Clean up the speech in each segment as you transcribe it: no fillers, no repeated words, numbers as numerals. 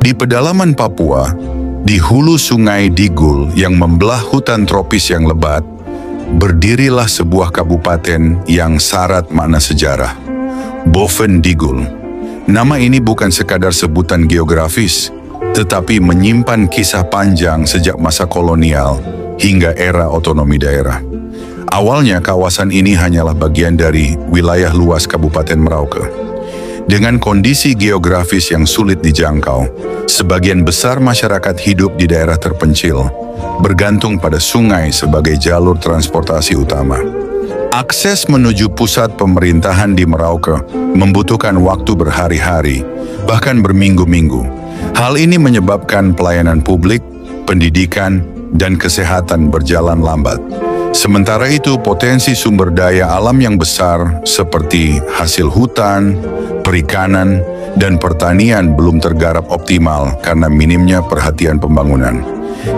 Di pedalaman Papua, di hulu sungai Digul yang membelah hutan tropis yang lebat, berdirilah sebuah kabupaten yang syarat makna sejarah, Boven Digul. Nama ini bukan sekadar sebutan geografis, tetapi menyimpan kisah panjang sejak masa kolonial hingga era otonomi daerah. Awalnya kawasan ini hanyalah bagian dari wilayah luas Kabupaten Merauke. Dengan kondisi geografis yang sulit dijangkau, sebagian besar masyarakat hidup di daerah terpencil, bergantung pada sungai sebagai jalur transportasi utama. Akses menuju pusat pemerintahan di Merauke membutuhkan waktu berhari-hari, bahkan berminggu-minggu. Hal ini menyebabkan pelayanan publik, pendidikan, dan kesehatan berjalan lambat. Sementara itu, potensi sumber daya alam yang besar seperti hasil hutan, perikanan, dan pertanian belum tergarap optimal karena minimnya perhatian pembangunan.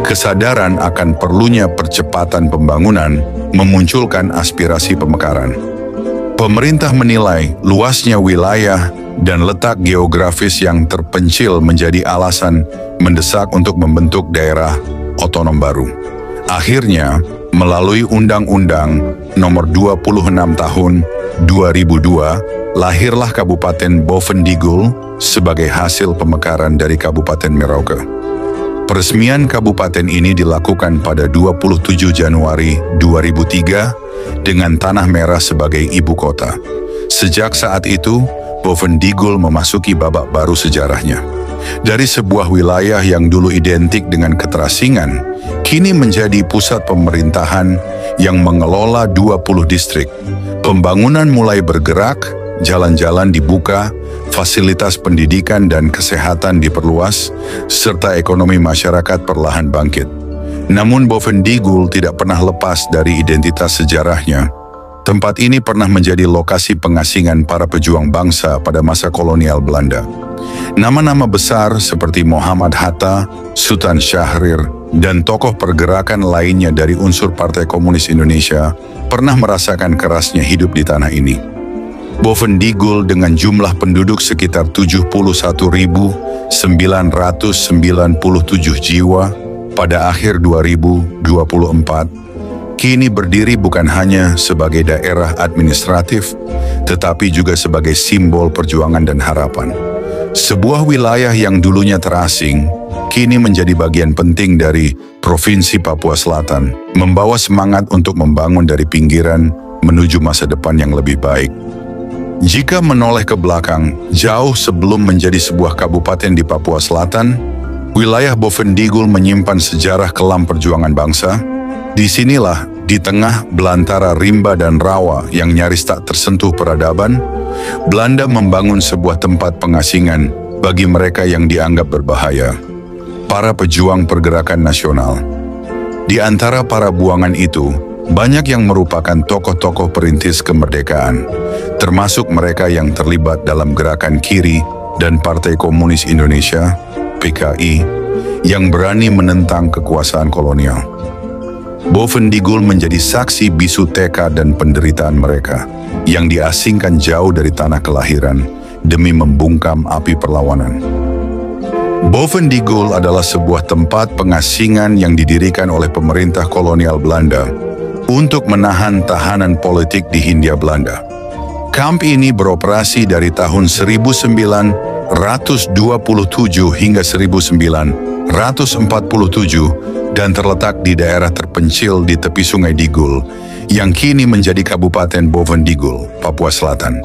Kesadaran akan perlunya percepatan pembangunan memunculkan aspirasi pemekaran. Pemerintah menilai luasnya wilayah dan letak geografis yang terpencil menjadi alasan mendesak untuk membentuk daerah otonom baru. Akhirnya, melalui Undang-Undang Nomor 26 Tahun 2002, lahirlah Kabupaten Boven Digul sebagai hasil pemekaran dari Kabupaten Merauke. Peresmian kabupaten ini dilakukan pada 27 Januari 2003 dengan Tanah Merah sebagai ibu kota. Sejak saat itu, Boven Digul memasuki babak baru sejarahnya. Dari sebuah wilayah yang dulu identik dengan keterasingan, kini menjadi pusat pemerintahan yang mengelola 20 distrik. Pembangunan mulai bergerak, jalan-jalan dibuka, fasilitas pendidikan dan kesehatan diperluas, serta ekonomi masyarakat perlahan bangkit. Namun Boven Digul tidak pernah lepas dari identitas sejarahnya. Tempat ini pernah menjadi lokasi pengasingan para pejuang bangsa pada masa kolonial Belanda. Nama-nama besar seperti Muhammad Hatta, Sultan Syahrir, dan tokoh pergerakan lainnya dari unsur Partai Komunis Indonesia pernah merasakan kerasnya hidup di tanah ini. Boven Digul dengan jumlah penduduk sekitar 71.997 jiwa pada akhir 2024, kini berdiri bukan hanya sebagai daerah administratif, tetapi juga sebagai simbol perjuangan dan harapan. Sebuah wilayah yang dulunya terasing, kini menjadi bagian penting dari Provinsi Papua Selatan, membawa semangat untuk membangun dari pinggiran menuju masa depan yang lebih baik. Jika menoleh ke belakang, jauh sebelum menjadi sebuah kabupaten di Papua Selatan, wilayah Boven Digul menyimpan sejarah kelam perjuangan bangsa. Disinilah, di tengah belantara rimba dan rawa yang nyaris tak tersentuh peradaban, Belanda membangun sebuah tempat pengasingan bagi mereka yang dianggap berbahaya, para pejuang pergerakan nasional. Di antara para buangan itu, banyak yang merupakan tokoh-tokoh perintis kemerdekaan, termasuk mereka yang terlibat dalam gerakan kiri dan Partai Komunis Indonesia, PKI, yang berani menentang kekuasaan kolonial. Boven Digul menjadi saksi bisu tekad dan penderitaan mereka yang diasingkan jauh dari tanah kelahiran demi membungkam api perlawanan. Boven Digul adalah sebuah tempat pengasingan yang didirikan oleh pemerintah kolonial Belanda untuk menahan tahanan politik di Hindia Belanda. Kamp ini beroperasi dari tahun 1927 hingga 1947 dan terletak di daerah terpencil di tepi Sungai Digul yang kini menjadi Kabupaten Boven Digul, Papua Selatan.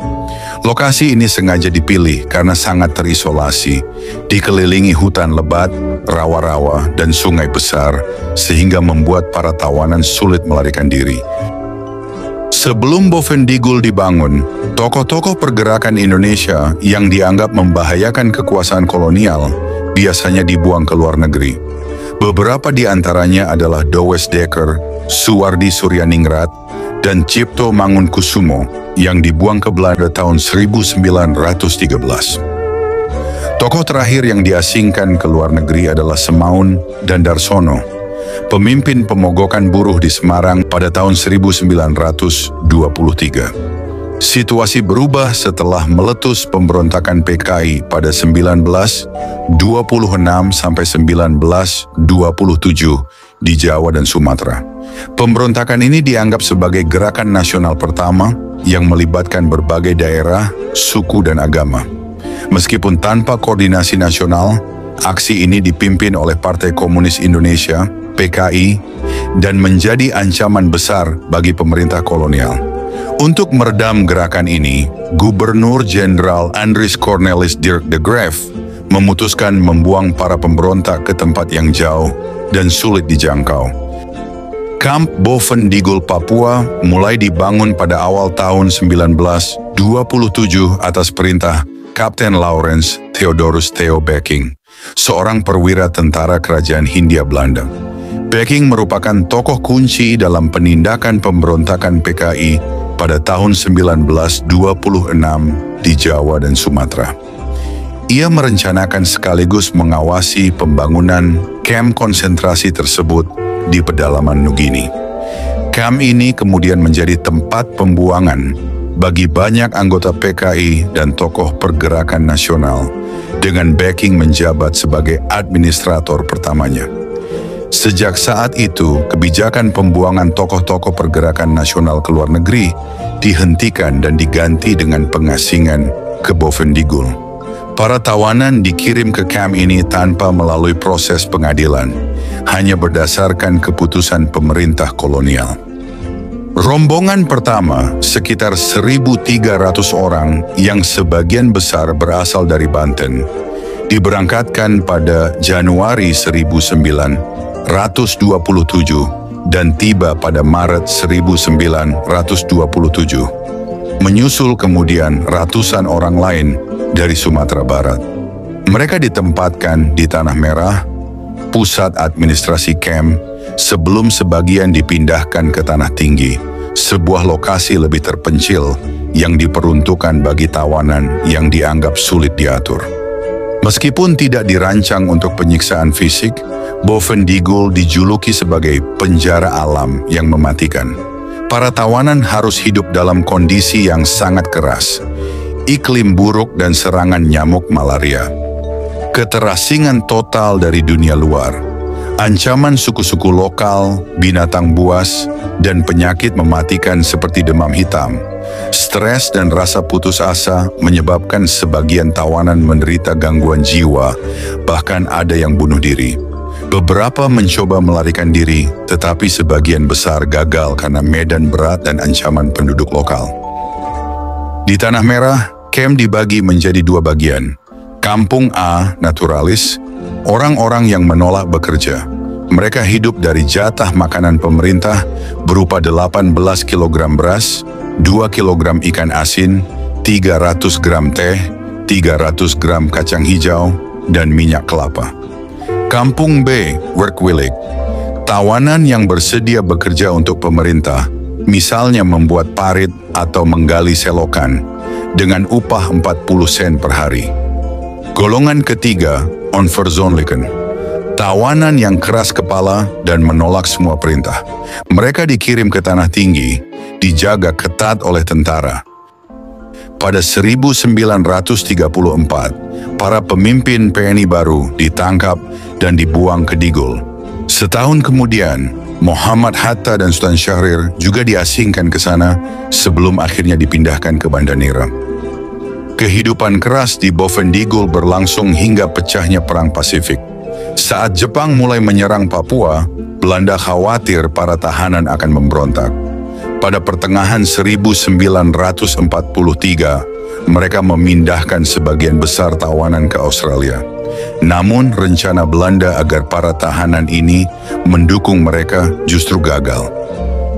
Lokasi ini sengaja dipilih karena sangat terisolasi, dikelilingi hutan lebat, rawa-rawa, dan sungai besar, sehingga membuat para tawanan sulit melarikan diri. Sebelum Boven Digul dibangun, tokoh-tokoh pergerakan Indonesia yang dianggap membahayakan kekuasaan kolonial biasanya dibuang ke luar negeri. Beberapa di antaranya adalah Dowes Dekker, Suwardi Suryaningrat, dan Cipto Mangunkusumo yang dibuang ke Belanda tahun 1913. Tokoh terakhir yang diasingkan ke luar negeri adalah Semaun dan Darsono, pemimpin pemogokan buruh di Semarang pada tahun 1923. Situasi berubah setelah meletus pemberontakan PKI pada 1926 sampai 1927 di Jawa dan Sumatera. Pemberontakan ini dianggap sebagai gerakan nasional pertama yang melibatkan berbagai daerah, suku, dan agama. Meskipun tanpa koordinasi nasional, aksi ini dipimpin oleh Partai Komunis Indonesia, PKI, dan menjadi ancaman besar bagi pemerintah kolonial. Untuk meredam gerakan ini, Gubernur Jenderal Andries Cornelis Dirk de Graaf memutuskan membuang para pemberontak ke tempat yang jauh dan sulit dijangkau. Kamp Boven Digul, Papua mulai dibangun pada awal tahun 1927 atas perintah Kapten Laurens Theodorus Theo Becking, seorang perwira tentara kerajaan Hindia Belanda. Becking merupakan tokoh kunci dalam penindakan pemberontakan PKI pada tahun 1926 di Jawa dan Sumatera. Ia merencanakan sekaligus mengawasi pembangunan kamp konsentrasi tersebut di pedalaman Nugini. Kamp ini kemudian menjadi tempat pembuangan bagi banyak anggota PKI dan tokoh pergerakan nasional, dengan Becking menjabat sebagai administrator pertamanya. Sejak saat itu, kebijakan pembuangan tokoh-tokoh pergerakan nasional ke luar negeri dihentikan dan diganti dengan pengasingan ke Boven Digul. Para tawanan dikirim ke kamp ini tanpa melalui proses pengadilan, hanya berdasarkan keputusan pemerintah kolonial. Rombongan pertama, sekitar 1.300 orang yang sebagian besar berasal dari Banten, diberangkatkan pada Januari 1927 dan tiba pada Maret 1927. Menyusul kemudian ratusan orang lain dari Sumatera Barat. Mereka ditempatkan di Tanah Merah, pusat administrasi kamp, sebelum sebagian dipindahkan ke Tanah Tinggi, sebuah lokasi lebih terpencil yang diperuntukkan bagi tawanan yang dianggap sulit diatur. Meskipun tidak dirancang untuk penyiksaan fisik, Boven Digul dijuluki sebagai penjara alam yang mematikan. Para tawanan harus hidup dalam kondisi yang sangat keras, iklim buruk dan serangan nyamuk malaria, keterasingan total dari dunia luar, ancaman suku-suku lokal, binatang buas, dan penyakit mematikan seperti demam hitam. Stres dan rasa putus asa menyebabkan sebagian tawanan menderita gangguan jiwa, bahkan ada yang bunuh diri. Beberapa mencoba melarikan diri, tetapi sebagian besar gagal karena medan berat dan ancaman penduduk lokal. Di Tanah Merah, kamp dibagi menjadi dua bagian. Kampung A, naturalis, orang-orang yang menolak bekerja. Mereka hidup dari jatah makanan pemerintah berupa 18 kg beras, 2 kg ikan asin, 300 gram teh, 300 gram kacang hijau, dan minyak kelapa. Kampung B, workwilik, tawanan yang bersedia bekerja untuk pemerintah, misalnya membuat parit atau menggali selokan, dengan upah 40 sen per hari. Golongan ketiga, onverzonliken, tawanan yang keras kepala dan menolak semua perintah. Mereka dikirim ke Tanah Tinggi, dijaga ketat oleh tentara. Pada 1934, para pemimpin PNI baru ditangkap dan dibuang ke Digul. Setahun kemudian, Muhammad Hatta dan Sultan Syahrir juga diasingkan ke sana sebelum akhirnya dipindahkan ke Banda Neira. Kehidupan keras di Boven Digul berlangsung hingga pecahnya Perang Pasifik. Saat Jepang mulai menyerang Papua, Belanda khawatir para tahanan akan memberontak. Pada pertengahan 1943, mereka memindahkan sebagian besar tawanan ke Australia. Namun, rencana Belanda agar para tahanan ini mendukung mereka justru gagal.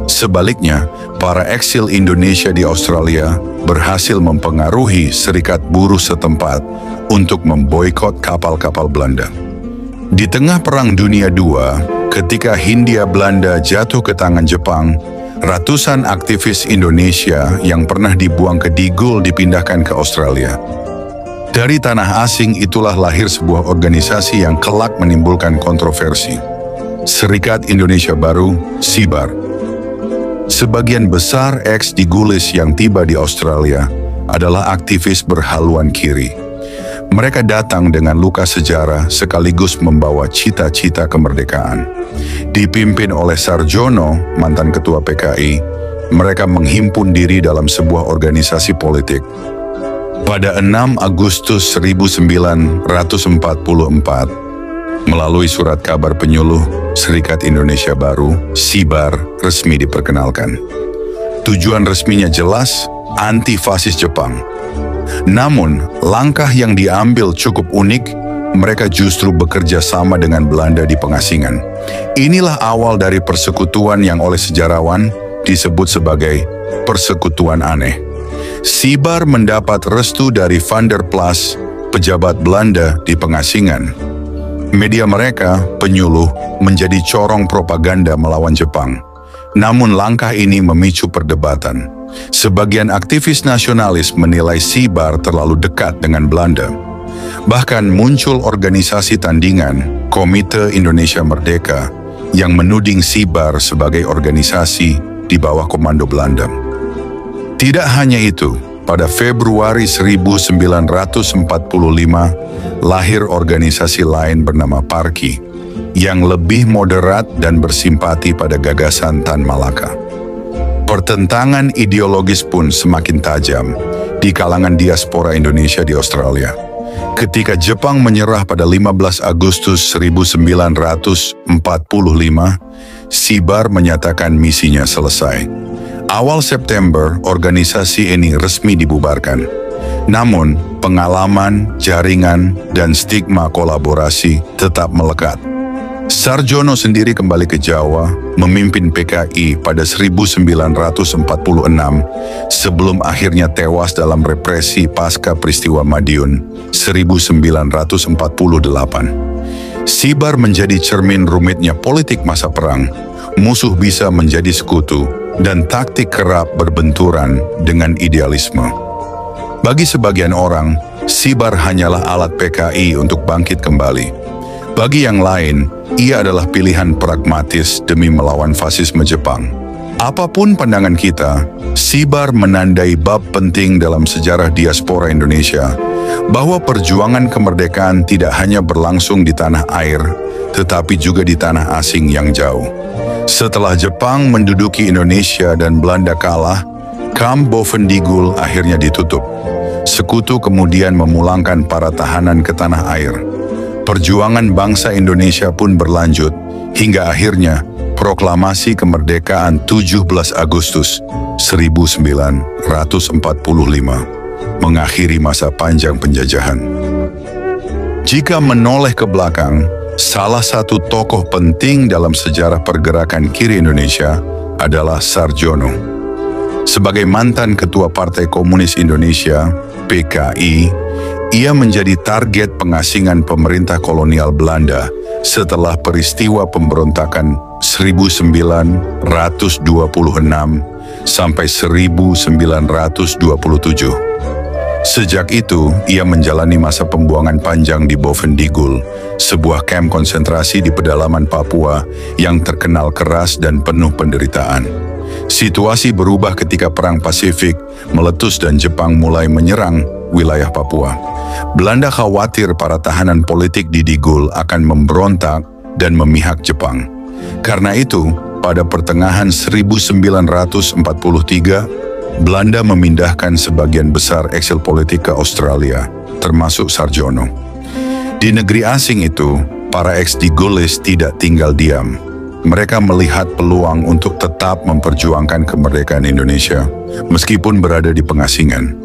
Sebaliknya, para eksil Indonesia di Australia berhasil mempengaruhi serikat buruh setempat untuk memboikot kapal-kapal Belanda. Di tengah Perang Dunia II, ketika Hindia Belanda jatuh ke tangan Jepang, ratusan aktivis Indonesia yang pernah dibuang ke Digul dipindahkan ke Australia. Dari tanah asing itulah lahir sebuah organisasi yang kelak menimbulkan kontroversi. Serikat Indonesia Baru, SIBAR. Sebagian besar ex-digulis yang tiba di Australia adalah aktivis berhaluan kiri. Mereka datang dengan luka sejarah sekaligus membawa cita-cita kemerdekaan. Dipimpin oleh Sarjono, mantan ketua PKI, mereka menghimpun diri dalam sebuah organisasi politik. Pada 6 Agustus 1944, melalui surat kabar penyuluh Serikat Indonesia Baru, SIBAR, resmi diperkenalkan. Tujuan resminya jelas, anti-fasis Jepang. Namun, langkah yang diambil cukup unik, mereka justru bekerja sama dengan Belanda di pengasingan. Inilah awal dari persekutuan yang oleh sejarawan disebut sebagai persekutuan aneh. SIBAR mendapat restu dari Van der Plas, pejabat Belanda di pengasingan. Media mereka, penyuluh, menjadi corong propaganda melawan Jepang. Namun langkah ini memicu perdebatan. Sebagian aktivis nasionalis menilai SIBAR terlalu dekat dengan Belanda. Bahkan muncul organisasi tandingan, Komite Indonesia Merdeka, yang menuding SIBAR sebagai organisasi di bawah komando Belanda. Tidak hanya itu, pada Februari 1945, lahir organisasi lain bernama PARKI, yang lebih moderat dan bersimpati pada gagasan Tan Malaka. Pertentangan ideologis pun semakin tajam di kalangan diaspora Indonesia di Australia. Ketika Jepang menyerah pada 15 Agustus 1945, SIBAR menyatakan misinya selesai. Awal September, organisasi ini resmi dibubarkan. Namun, pengalaman, jaringan, dan stigma kolaborasi tetap melekat. Sarjono sendiri kembali ke Jawa, memimpin PKI pada 1946, sebelum akhirnya tewas dalam represi pasca peristiwa Madiun 1948. SIBAR menjadi cermin rumitnya politik masa perang. Musuh bisa menjadi sekutu, dan taktik kerap berbenturan dengan idealisme. Bagi sebagian orang, SIBAR hanyalah alat PKI untuk bangkit kembali. Bagi yang lain, ia adalah pilihan pragmatis demi melawan fasisme Jepang. Apapun pandangan kita, SIBAR menandai bab penting dalam sejarah diaspora Indonesia, bahwa perjuangan kemerdekaan tidak hanya berlangsung di tanah air, tetapi juga di tanah asing yang jauh. Setelah Jepang menduduki Indonesia dan Belanda kalah, Kamp Bovendigul akhirnya ditutup. Sekutu kemudian memulangkan para tahanan ke tanah air. Perjuangan bangsa Indonesia pun berlanjut, hingga akhirnya proklamasi kemerdekaan 17 Agustus 1945 mengakhiri masa panjang penjajahan. Jika menoleh ke belakang, salah satu tokoh penting dalam sejarah pergerakan kiri Indonesia adalah Sarjono. Sebagai mantan Ketua Partai Komunis Indonesia, PKI, ia menjadi target pengasingan pemerintah kolonial Belanda setelah peristiwa pemberontakan 1926 sampai 1927. Sejak itu, ia menjalani masa pembuangan panjang di Bovendigul, sebuah kamp konsentrasi di pedalaman Papua yang terkenal keras dan penuh penderitaan. Situasi berubah ketika Perang Pasifik meletus dan Jepang mulai menyerang wilayah Papua. Belanda khawatir para tahanan politik di Digul akan memberontak dan memihak Jepang. Karena itu, pada pertengahan 1943, Belanda memindahkan sebagian besar eksil politik ke Australia, termasuk Sarjono. Di negeri asing itu, para ex-digulis tidak tinggal diam. Mereka melihat peluang untuk tetap memperjuangkan kemerdekaan Indonesia, meskipun berada di pengasingan.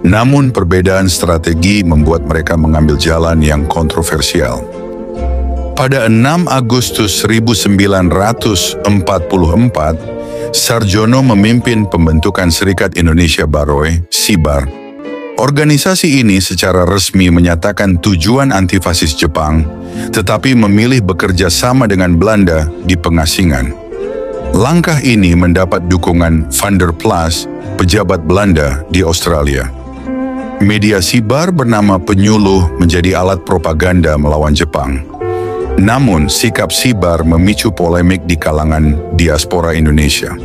Namun perbedaan strategi membuat mereka mengambil jalan yang kontroversial. Pada 6 Agustus 1944, Sarjono memimpin pembentukan Serikat Indonesia Baru, SIBAR. Organisasi ini secara resmi menyatakan tujuan antifasis Jepang, tetapi memilih bekerja sama dengan Belanda di pengasingan. Langkah ini mendapat dukungan Van der Plas, pejabat Belanda di Australia. Media SIBAR bernama Penyuluh menjadi alat propaganda melawan Jepang. Namun, sikap SIBAR memicu polemik di kalangan diaspora Indonesia.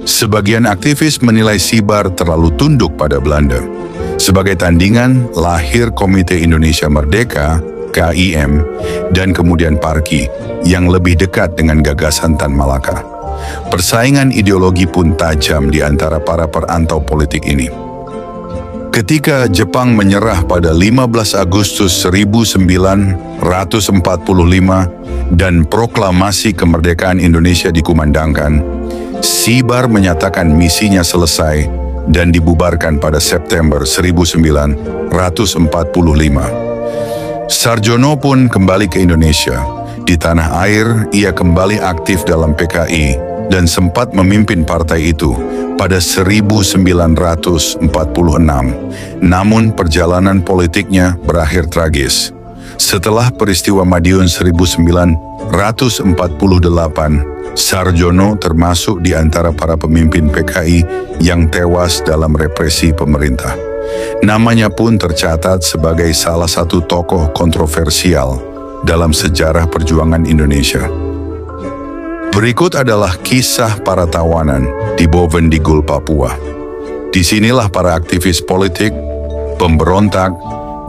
Sebagian aktivis menilai Sibar terlalu tunduk pada Belanda. Sebagai tandingan, lahir Komite Indonesia Merdeka, KIM, dan kemudian PARKI, yang lebih dekat dengan gagasan Tan Malaka. Persaingan ideologi pun tajam di antara para perantau politik ini. Ketika Jepang menyerah pada 15 Agustus 1945 dan proklamasi kemerdekaan Indonesia dikumandangkan, Sibar menyatakan misinya selesai dan dibubarkan pada September 1945. Sarjono pun kembali ke Indonesia. Di tanah air, ia kembali aktif dalam PKI dan sempat memimpin partai itu pada 1946. Namun perjalanan politiknya berakhir tragis. Setelah peristiwa Madiun 1948, Sarjono termasuk di antara para pemimpin PKI yang tewas dalam represi pemerintah. Namanya pun tercatat sebagai salah satu tokoh kontroversial dalam sejarah perjuangan Indonesia. Berikut adalah kisah para tawanan di Bovendigul, Papua. Disinilah para aktivis politik, pemberontak,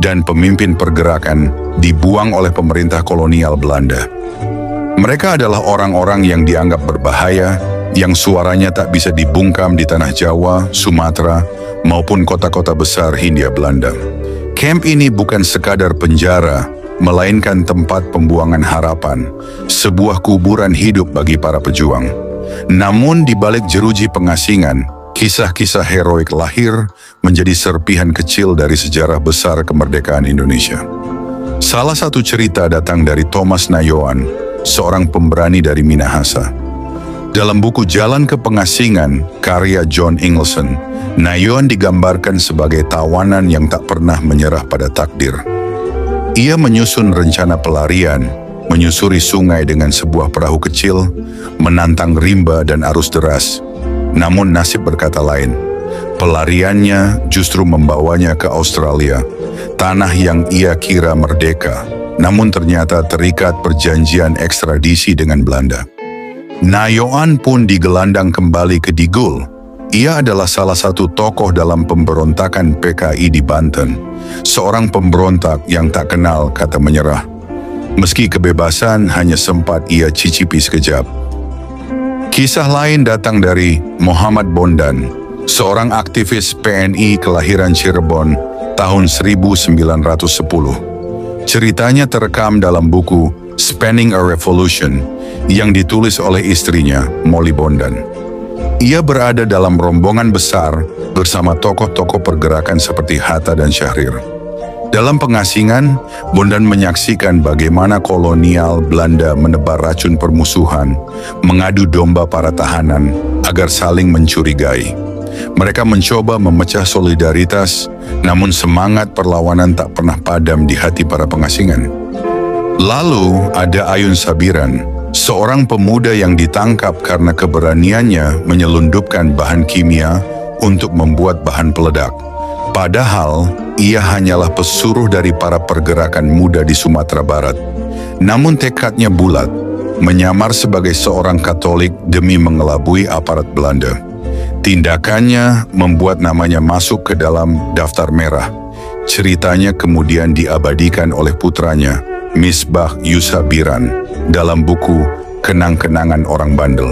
dan pemimpin pergerakan dibuang oleh pemerintah kolonial Belanda. Mereka adalah orang-orang yang dianggap berbahaya, yang suaranya tak bisa dibungkam di tanah Jawa, Sumatera, maupun kota-kota besar Hindia Belanda. Camp ini bukan sekadar penjara, melainkan tempat pembuangan harapan, sebuah kuburan hidup bagi para pejuang. Namun di balik jeruji pengasingan, kisah-kisah heroik lahir menjadi serpihan kecil dari sejarah besar kemerdekaan Indonesia. Salah satu cerita datang dari Thomas Nayoan, seorang pemberani dari Minahasa. Dalam buku Jalan ke Pengasingan, karya John Ingleson, Nayoan digambarkan sebagai tawanan yang tak pernah menyerah pada takdir. Ia menyusun rencana pelarian, menyusuri sungai dengan sebuah perahu kecil, menantang rimba dan arus deras. Namun nasib berkata lain. Pelariannya justru membawanya ke Australia, tanah yang ia kira merdeka, namun ternyata terikat perjanjian ekstradisi dengan Belanda. Nayoan pun digelandang kembali ke Digul. Ia adalah salah satu tokoh dalam pemberontakan PKI di Banten, seorang pemberontak yang tak kenal kata menyerah. Meski kebebasan hanya sempat ia cicipi sekejap. Kisah lain datang dari Muhammad Bondan, seorang aktivis PNI kelahiran Cirebon tahun 1910. Ceritanya terekam dalam buku Spanning a Revolution yang ditulis oleh istrinya, Molly Bondan. Ia berada dalam rombongan besar bersama tokoh-tokoh pergerakan seperti Hatta dan Syahrir. Dalam pengasingan, Bondan menyaksikan bagaimana kolonial Belanda menebar racun permusuhan, mengadu domba para tahanan agar saling mencurigai. Mereka mencoba memecah solidaritas, namun semangat perlawanan tak pernah padam di hati para pengasingan. Lalu ada Ayun Sabiran, seorang pemuda yang ditangkap karena keberaniannya menyelundupkan bahan kimia untuk membuat bahan peledak. Padahal, ia hanyalah pesuruh dari para pergerakan muda di Sumatera Barat. Namun tekadnya bulat, menyamar sebagai seorang Katolik demi mengelabui aparat Belanda. Tindakannya membuat namanya masuk ke dalam daftar merah. Ceritanya kemudian diabadikan oleh putranya, Misbah Yusabiran, dalam buku Kenang-kenangan Orang Bandel.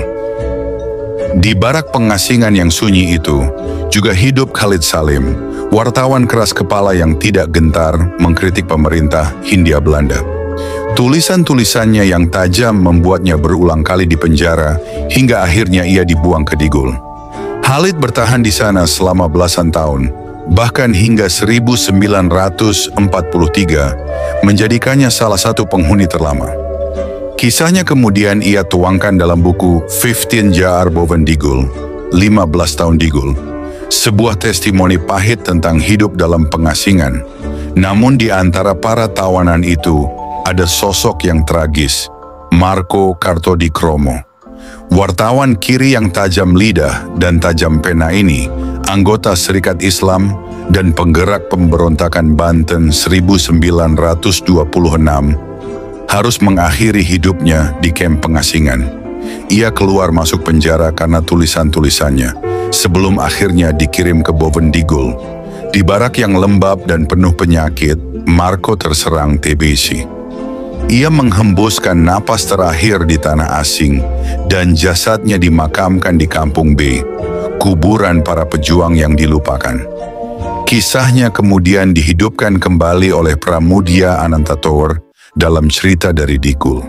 Di barak pengasingan yang sunyi itu, juga hidup Khalid Salim, wartawan keras kepala yang tidak gentar mengkritik pemerintah Hindia Belanda. Tulisan-tulisannya yang tajam membuatnya berulang kali dipenjara hingga akhirnya ia dibuang ke Digul. Khalid bertahan di sana selama belasan tahun, bahkan hingga 1943 menjadikannya salah satu penghuni terlama. Kisahnya kemudian ia tuangkan dalam buku 15 Jaar Bovendigul, 15 tahun Digul, sebuah testimoni pahit tentang hidup dalam pengasingan. Namun di antara para tawanan itu ada sosok yang tragis, Marco Kartodikromo. Wartawan kiri yang tajam lidah dan tajam pena ini, anggota Serikat Islam dan penggerak pemberontakan Banten 1926, harus mengakhiri hidupnya di kamp pengasingan. Ia keluar masuk penjara karena tulisan-tulisannya, sebelum akhirnya dikirim ke Bovendigul. Di barak yang lembab dan penuh penyakit, Marco terserang TBC. Ia menghembuskan napas terakhir di tanah asing, dan jasadnya dimakamkan di Kampung B, kuburan para pejuang yang dilupakan. Kisahnya kemudian dihidupkan kembali oleh Pramudia Anantathur dalam cerita dari Digul.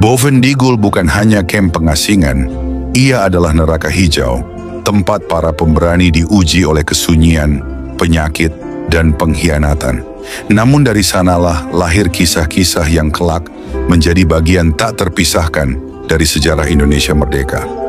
Bovendigul bukan hanya kamp pengasingan, ia adalah neraka hijau, tempat para pemberani diuji oleh kesunyian, penyakit, dan pengkhianatan. Namun dari sanalah lahir kisah-kisah yang kelak menjadi bagian tak terpisahkan dari sejarah Indonesia merdeka.